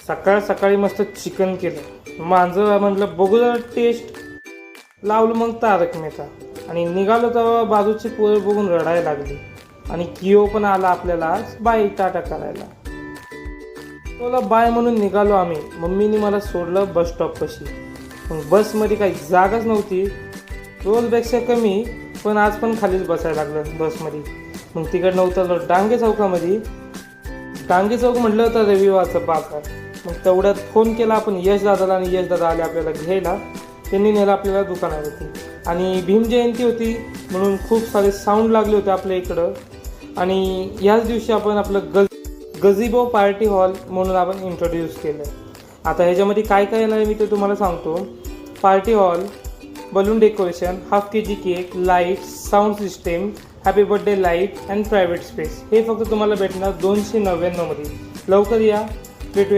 सकाळ सकाळी मस्त चिकन केलं. माझं म्हटलं बघू जरा टेस्ट. लावलं मग तारक मेहता आणि निघालो तेव्हा बाजूची पोरं बघून रडायला लागली. आणि किओ पण आला आपल्याला बाय टाटा करायला. तोला बाय म्हणून निघालो आम्ही. मम्मीने मला सोडलं बस स्टॉपपाशी. मग बसमध्ये काही जागाच नव्हती. रोजपेक्षा कमी, पण आज पण खालीच बसायला लागलं बसमध्ये. मग तिकडनं उतरलो डांगे चौकामध्ये. डांगे चौक म्हटलं होतं रविवारचं बाजार. मग तेवढ्यात फोन केला आपण यश दादाला आणि यश दादा आले आपल्याला घ्यायला. त्यांनी नेलं आपल्याला दुकानावरती. आणि भीम जयंती होती म्हणून खूप सारे साऊंड लागले होते आपल्या इकडं. आणि याच दिवशी आपण आपलं गझिबो पार्टी हॉल म्हणून आपण इंट्रोड्यूस केलं. आता ह्याच्यामध्ये काय काय येणार आहे मी ते तुम्हाला सांगतो. Party hall, balloon decoration, half KG cake, light, sound system, happy birthday light and private space. हे फक्त तुम्हाला भेटणार 299 मध्ये. लवकर या.